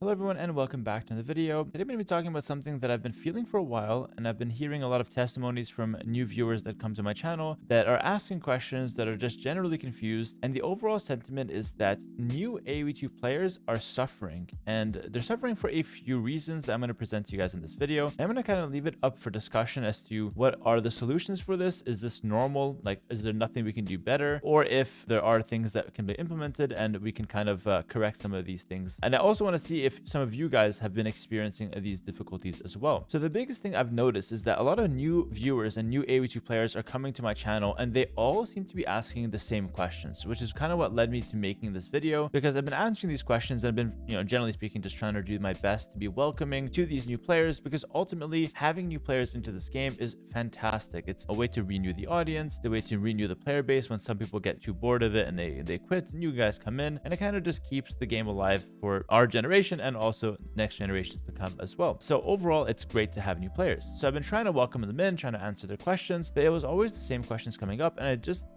Hello everyone and welcome back to another video. Today I'm going to be talking about something that I've been feeling for a while, and I've been hearing a lot of testimonies from new viewers that come to my channel that are asking questions that are just generally confused, and the overall sentiment is that new AoE2 players are suffering, and they're suffering for a few reasons that I'm going to present to you guys in this video. And I'm going to kind of leave it up for discussion as to what are the solutions for this. Is this normal? Like, is there nothing we can do better? Or if there are things that can be implemented and we can kind of correct some of these things. And I also want to see if some of you guys have been experiencing these difficulties as well. So the biggest thing I've noticed is that a lot of new viewers and new AoE2 players are coming to my channel, and they all seem to be asking the same questions, which is kind of what led me to making this video, because I've been answering these questions and I've been, generally speaking, just trying to do my best to be welcoming to these new players, because ultimately having new players into this game is fantastic. It's a way to renew the audience, the way to renew the player base when some people get too bored of it and they quit. New guys come in, and it kind of just keeps the game alive for our generation and also next generations to come as well. So overall, it's great to have new players. So I've been trying to welcome them in, trying to answer their questions, but it was always the same questions coming up, and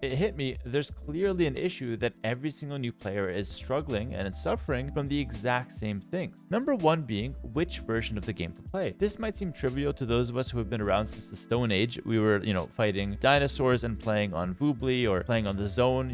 it hit me. There's clearly an issue that every single new player is struggling and it's suffering from the exact same things. Number one being which version of the game to play. This might seem trivial to those of us who have been around since the Stone Age. We were, fighting dinosaurs and playing on Voobly or playing on the Zone.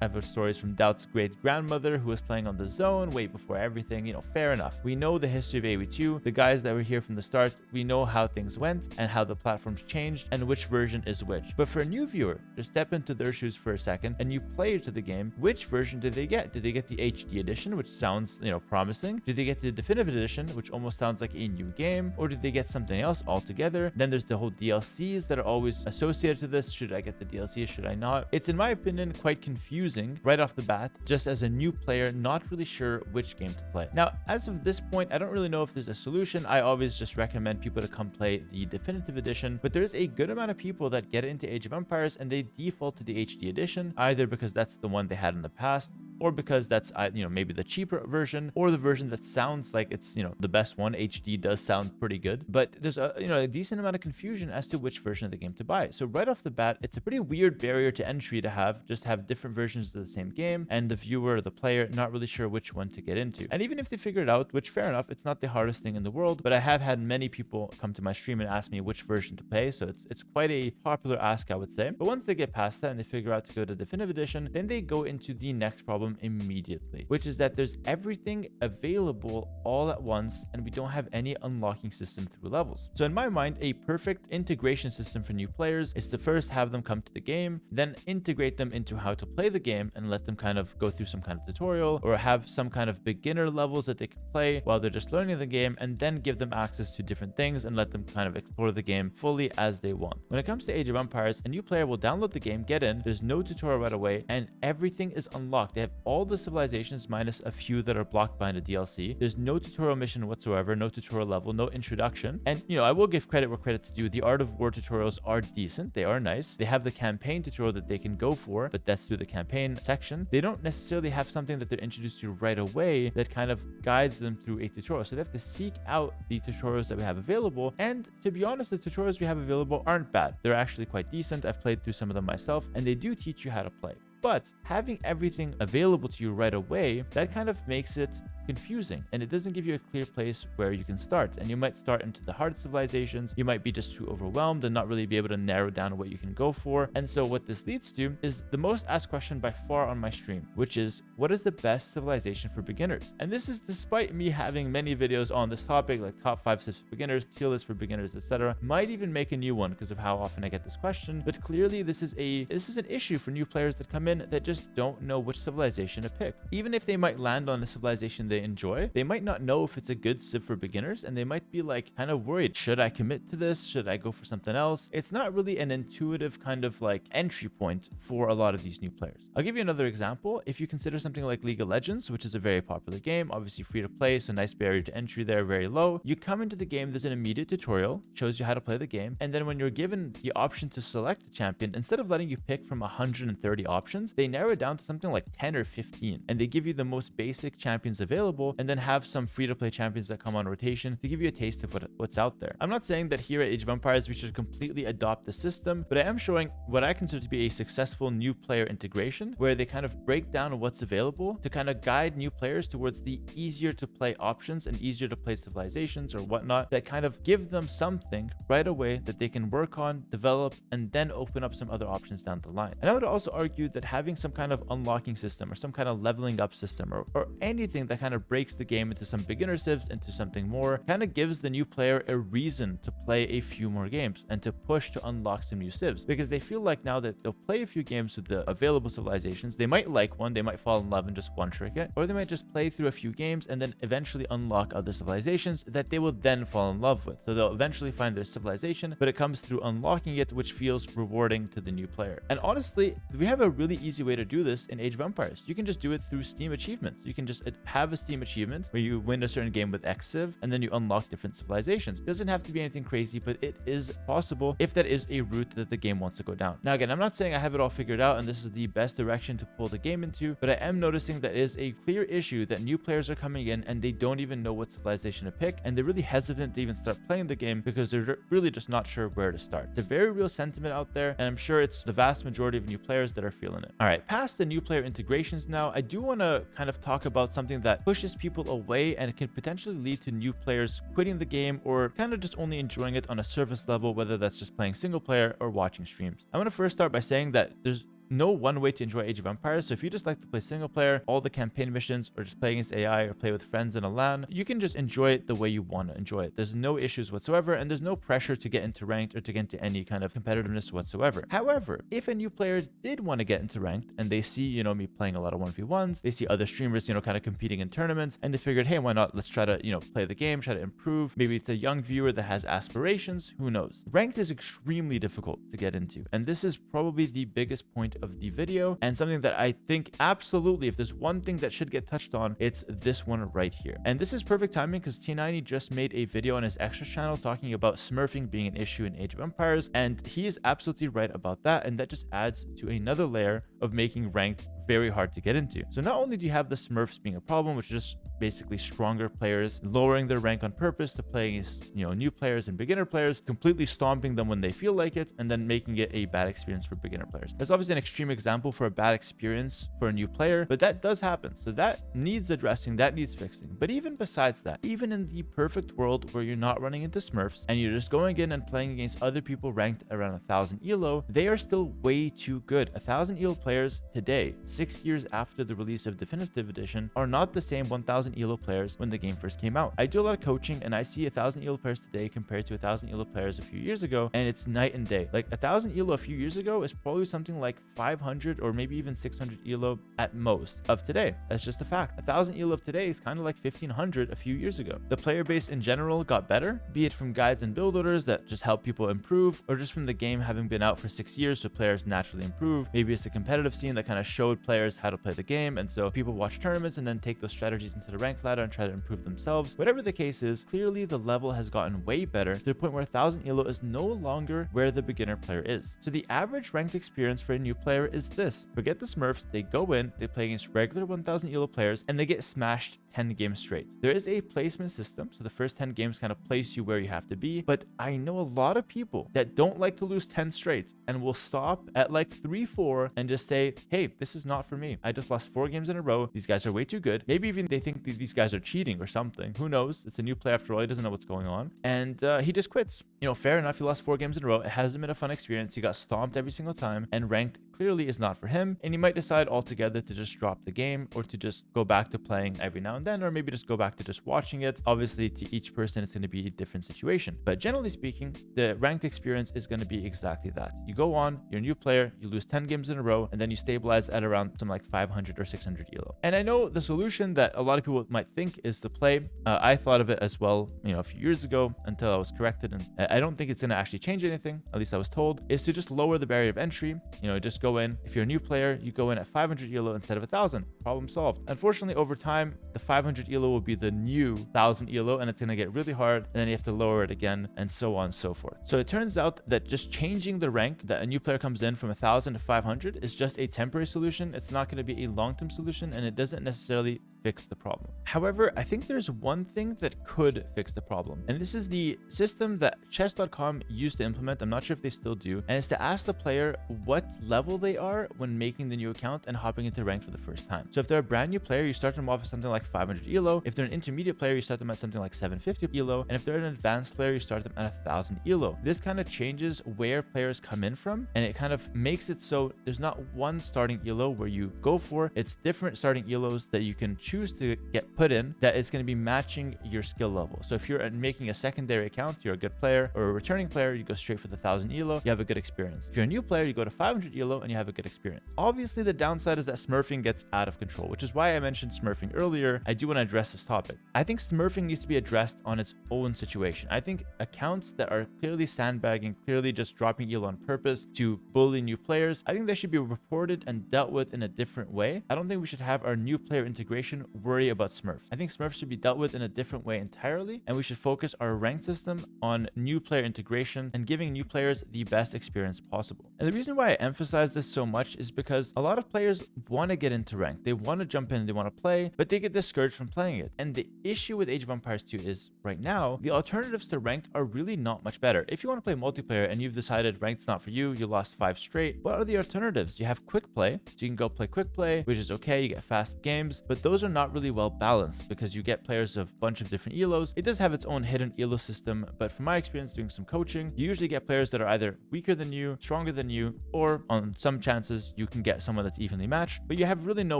I've heard stories from Doubt's great grandmother who was playing on the Zone way before everything. Fair enough. We know the history of AoE2, the guys that were here from the start. We know how things went and how the platforms changed and which version is which. But for a new viewer, just step into their shoes for a second and you play to the game. Which version did they get? Did they get the HD edition, which sounds, promising? Did they get the definitive edition, which almost sounds like a new game? Or did they get something else altogether? Then there's the whole DLCs that are always associated to this. Should I get the DLC? Should I not? It's, in my opinion, quite confusing right off the bat, just as a new player, not really sure which game to play. Now, as of this point, I don't really know if there's a solution. I always just recommend people to come play the definitive edition, but there's a good amount of people that get into Age of Empires and they default to the HD edition, either because that's the one they had in the past, or because that's maybe the cheaper version, or the version that sounds like it's the best one. HD does sound pretty good, but there's a decent amount of confusion as to which version of the game to buy. So right off the bat, it's a pretty weird barrier to entry to have different versions of the same game, and the viewer or the player not really sure which one to get into. And even if they figure it out, which fair enough, it's not the hardest thing in the world, but I have had many people come to my stream and ask me which version to play, so it's quite a popular ask, I would say. But once they get past that and they figure out to go to definitive edition, then they go into the next problem immediately, which is that there's everything available all at once and we don't have any unlocking system through levels. So in my mind, a perfect integration system for new players is to first have them come to the game, then integrate them into how to play the game and let them kind of go through some kind of tutorial or have some kind of beginner levels that they can play while they're just learning the game, and then give them access to different things and let them kind of explore the game fully as they want. When it comes to Age of Empires, a new player will download the game, get in, there's no tutorial right away, and everything is unlocked. They have all the civilizations minus a few that are blocked behind a DLC. There's no tutorial mission whatsoever, no tutorial level, no introduction. And I will give credit where credit's due. The Art of War tutorials are decent, they are nice. They have the campaign tutorial that they can go for, but that's through the campaign section. They don't necessarily have something that they're introduced to right away that kind of guides them through a tutorial. So they have to seek out the tutorials that we have available. And to be honest, the tutorials we have available aren't bad. They're actually quite decent. I've played through some of them myself, and they do teach you how to play. But having everything available to you right away, that kind of makes it confusing, and it doesn't give you a clear place where you can start. And you might start into the hard civilizations, you might be just too overwhelmed and not really be able to narrow down what you can go for. And so what this leads to is the most asked question by far on my stream, which is, what is the best civilization for beginners? And this is despite me having many videos on this topic, like top 5 civ for beginners, tier list for beginners, etc. Might even make a new one because of how often I get this question. But clearly this is an issue for new players that come in that just don't know which civilization to pick. Even if they might land on a civilization they enjoy, they might not know if it's a good civ for beginners, and they might be like kind of worried, should I commit to this? Should I go for something else? It's not really an intuitive kind of like entry point for a lot of these new players. I'll give you another example. If you consider something like League of Legends, which is a very popular game, obviously free to play, so nice barrier to entry there, very low. You come into the game, there's an immediate tutorial, shows you how to play the game, and then when you're given the option to select a champion, instead of letting you pick from 130 options, champions, they narrow it down to something like 10 or 15, and they give you the most basic champions available, and then have some free-to-play champions that come on rotation to give you a taste of what's out there. I'm not saying that here at Age of Empires we should completely adopt the system, but I am showing what I consider to be a successful new player integration, where they kind of break down what's available to kind of guide new players towards the easier to play options and easier to play civilizations or whatnot, that kind of give them something right away that they can work on, develop, and then open up some other options down the line. And I would also argue that having some kind of unlocking system or some kind of leveling up system or anything that kind of breaks the game into some beginner civs into something more kind of gives the new player a reason to play a few more games and to push to unlock some new civs, because they feel like now that they'll play a few games with the available civilizations, they might like one, they might fall in love and just one trick it, or they might just play through a few games and then eventually unlock other civilizations that they will then fall in love with. So they'll eventually find their civilization, but it comes through unlocking it, which feels rewarding to the new player. And honestly, we have a really easy way to do this in Age of Empires. You can just do it through Steam achievements. You can just have a Steam achievement where you win a certain game with X civ and then you unlock different civilizations. It doesn't have to be anything crazy, but it is possible if that is a route that the game wants to go down. Now again, I'm not saying I have it all figured out and this is the best direction to pull the game into, but I am noticing that it is a clear issue that new players are coming in and they don't even know what civilization to pick, and they're really hesitant to even start playing the game because they're really just not sure where to start. It's a very real sentiment out there, and I'm sure it's the vast majority of new players that are feeling it. All right, past the new player integrations now, I do want to kind of talk about something that pushes people away and it can potentially lead to new players quitting the game or kind of just only enjoying it on a surface level, whether that's just playing single player or watching streams. I want to first start by saying that there's no one way to enjoy Age of Empires. So if you just like to play single player, all the campaign missions, or just play against AI or play with friends in a LAN, you can just enjoy it the way you want to enjoy it. There's no issues whatsoever, and there's no pressure to get into ranked or to get into any kind of competitiveness whatsoever. However, if a new player did want to get into ranked and they see, me playing a lot of 1v1s, they see other streamers, kind of competing in tournaments, and they figured, hey, why not? Let's try to, play the game, try to improve. Maybe it's a young viewer that has aspirations. Who knows? Ranked is extremely difficult to get into, and this is probably the biggest point of the video, and something that I think absolutely, if there's one thing that should get touched on, it's this one right here. And this is perfect timing because T90 just made a video on his extra channel talking about smurfing being an issue in Age of Empires, and he is absolutely right about that, and that just adds to another layer of making ranked very hard to get into. So not only do you have the smurfs being a problem, which is just basically stronger players lowering their rank on purpose to play against, new players and beginner players, completely stomping them when they feel like it, and then making it a bad experience for beginner players. That's obviously an extreme example for a bad experience for a new player, but that does happen. So that needs addressing, that needs fixing. But even besides that, even in the perfect world where you're not running into smurfs and you're just going in and playing against other people ranked around 1000 elo, they are still way too good. 1000 elo players today, 6 years after the release of Definitive Edition, are not the same 1000 elo players when the game first came out. I do a lot of coaching and I see 1000 elo players today compared to 1000 elo players a few years ago, and it's night and day. Like 1000 elo a few years ago is probably something like 500 or maybe even 600 elo at most of today. That's just a fact. 1000 elo of today is kind of like 1500 a few years ago. The player base in general got better, be it from guides and build orders that just help people improve, or just from the game having been out for 6 years so players naturally improve. Maybe it's the competitive scene that kind of showed players how to play the game, and so people watch tournaments and then take those strategies into the rank ladder and try to improve themselves. Whatever the case is, clearly the level has gotten way better to the point where 1000 elo is no longer where the beginner player is. So the average ranked experience for a new player is this. Forget the smurfs, they go in, they play against regular 1000 elo players, and they get smashed 10 games straight. There is a placement system, so the first 10 games kind of place you where you have to be, but I know a lot of people that don't like to lose 10 straight and will stop at like 3-4 and just say, hey, this is not for me. I just lost 4 games in a row. These guys are way too good. Maybe even they think that these guys are cheating or something. Who knows? It's a new player after all. He doesn't know what's going on. And he just quits. Fair enough. He lost 4 games in a row. It hasn't been a fun experience. He got stomped every single time, and ranked clearly is not for him. And he might decide altogether to just drop the game, or to just go back to playing every now and then, or maybe just go back to just watching it. Obviously, to each person, it's going to be a different situation. But generally speaking, the ranked experience is going to be exactly that. You go on, you're a new player, you lose 10 games in a row, and then you stabilize at around some like 500 or 600 elo. And I know the solution that a lot of people might think is to play. I thought of it as well, a few years ago until I was corrected. And I don't think it's going to actually change anything, at least I was told, is to just lower the barrier of entry. Just go in. If you're a new player, you go in at 500 elo instead of 1000. Problem solved. Unfortunately, over time, the 500 elo will be the new 1000 elo, and it's going to get really hard, and then you have to lower it again, and so on and so forth. So it turns out that just changing the rank that a new player comes in from 1000 to 500 is just a temporary solution. It's not going to be a long-term solution, and it doesn't necessarily fix the problem. However, I think there's one thing that could fix the problem, and this is the system that chess.com used to implement. I'm not sure if they still do, and it's to ask the player what level they are when making the new account and hopping into ranked for the first time. So if they're a brand new player, you start them off at something like 500 elo. If they're an intermediate player, you start them at something like 750 elo, and if they're an advanced player, you start them at 1000 elo. This kind of changes where players come in from, and it kind of makes it so there's not one starting elo where you go for. It's different starting elos that you can choose to get put in that is going to be matching your skill level. So if you're making a secondary account, you're a good player, or a returning player, you go straight for the 1000 elo, you have a good experience. If you're a new player, you go to 500 elo and you have a good experience. Obviously, the downside is that smurfing gets out of control, which is why I mentioned smurfing earlier. I do want to address this topic. I think smurfing needs to be addressed on its own situation. I think accounts that are clearly sandbagging, clearly just dropping elo on purpose to bully new players, I think they should be reported and dealt with in a different way. I don't think we should have our new player integration worry about smurfs. I think smurfs should be dealt with in a different way entirely, and we should focus our ranked system on new player integration and giving new players the best experience possible. And the reason why I emphasize this so much is because a lot of players want to get into ranked. They want to jump in, they want to play, but they get discouraged from playing it. And the issue with Age of Empires 2 is right now, the alternatives to ranked are really not much better. If you want to play multiplayer and you've decided ranked's not for you, you lost 5 straight, what are the alternatives? You have quick play, so you can go play quick play, which is okay, you get fast games, but those are not really well balanced because you get players of a bunch of different elos. It does have its own hidden elo system, but from my experience doing some coaching, you usually get players that are either weaker than you, stronger than you, or on some chances you can get someone that's evenly matched, but you have really no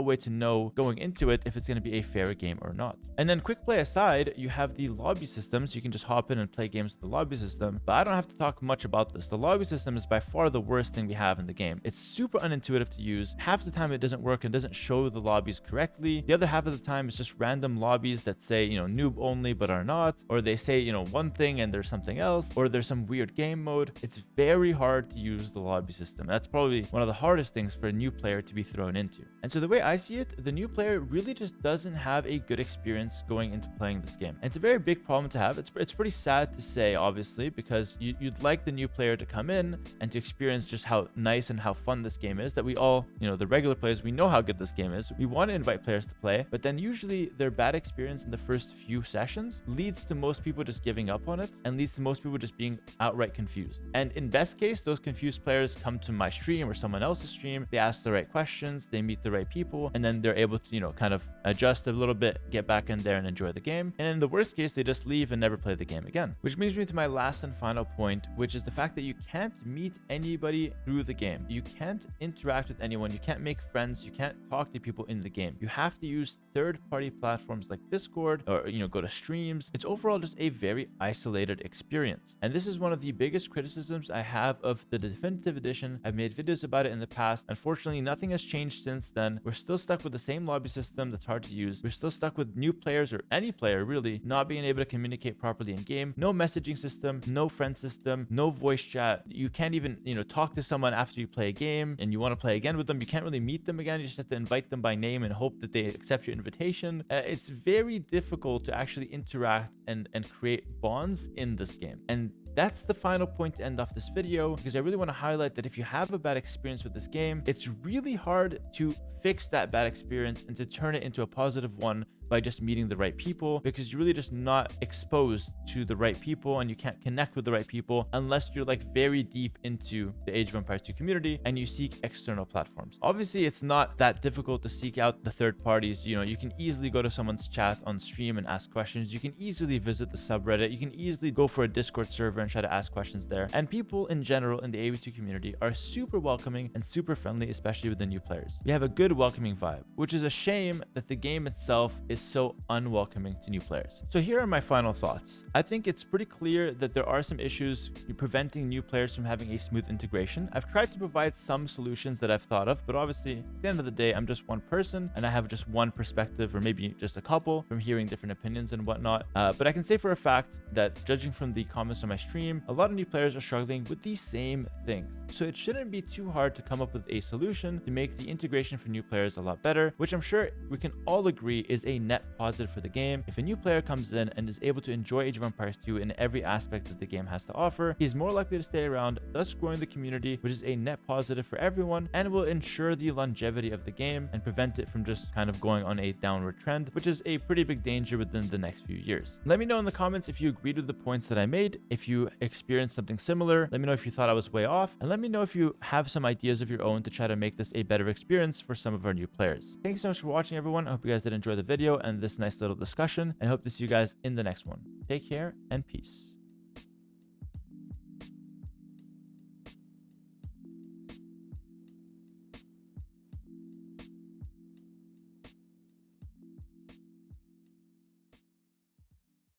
way to know going into it if it's going to be a fair game or not. And then quick play aside, you have the lobby system, so you can just hop in and play games with the lobby system, but I don't have to talk much about this. The lobby system is by far the worst thing we have in the game. It's super unintuitive to use. Half the time it doesn't work and doesn't show the lobbies correctly. The other half of the time it's just random lobbies that say, noob only but are not, or they say, one thing and there's something else, or there's some weird game mode. It's very hard to use the lobby system. That's probably one of the hardest things for a new player to be thrown into. And so the way I see it, the new player really just doesn't have a good experience going into playing this game. And it's a very big problem to have. It's pretty sad to say, obviously, because you'd like the new player to come in and to experience just how nice and how fun this game is, that we all, the regular players, we know how good this game is. We want to invite players to play, but then usually their bad experience in the first few sessions leads to most people just giving up on it and leads to most people just being outright confused. And in best case, those confused players come to my stream or someone else's stream, they ask the right questions, they meet the right people, and then they're able to, kind of adjust a little bit, get back in there and enjoy the game. And in the worst case, they just leave and never play the game again. Which brings me to my last and final point, which is the fact that you can't meet anybody through the game. You can't interact with anyone. You can't make friends. You can't talk to people in the game. You have to use third-party platforms like Discord or, go to streams. It's overall just a very isolated experience. And this is one of the biggest criticisms I have of the definitive edition. I've made videos about it in the past. Unfortunately, nothing has changed since then. We're still stuck with the same lobby system that's hard to use. We're still stuck with new players, or any player really, not being able to communicate properly in game. No messaging system, no friend system, no voice chat. You can't even, talk to someone after you play a game and you want to play again with them. You can't really meet them again. You just have to invite them by name and hope that they accept your invitation. It's very difficult to actually interact and create bonds in this game. And that's the final point to end off this video, because I really want to highlight that if you have a bad experience with this game, it's really hard to fix that bad experience and to turn it into a positive one by just meeting the right people, because you're really just not exposed to the right people and you can't connect with the right people unless you're like very deep into the Age of Empires 2 community and you seek external platforms. Obviously, it's not that difficult to seek out the third parties. You can easily go to someone's chat on stream and ask questions. You can easily visit the subreddit. You can easily go for a Discord server and try to ask questions there. And people in general in the AoE2 community are super welcoming and super friendly, especially with the new players. We have a good welcoming vibe, which is a shame that the game itself is so unwelcoming to new players. So here are my final thoughts. I think it's pretty clear that there are some issues preventing new players from having a smooth integration. I've tried to provide some solutions that I've thought of, but obviously at the end of the day, I'm just one person and I have just one perspective, or maybe just a couple, from hearing different opinions and whatnot. But I can say for a fact that judging from the comments on my stream, a lot of new players are struggling with these same things. So it shouldn't be too hard to come up with a solution to make the integration for new players a lot better, which I'm sure we can all agree is a net positive for the game. If a new player comes in and is able to enjoy Age of Empires 2 in every aspect that the game has to offer, he's more likely to stay around, thus growing the community, which is a net positive for everyone and will ensure the longevity of the game and prevent it from just kind of going on a downward trend, which is a pretty big danger within the next few years. Let me know in the comments if you agreed with the points that I made, if you experienced something similar. Let me know if you thought I was way off, and let me know if you have some ideas of your own to try to make this a better experience for some of our new players. Thanks so much for watching, everyone. I hope you guys did enjoy the video and this nice little discussion, and I hope to see you guys in the next one. Take care and peace.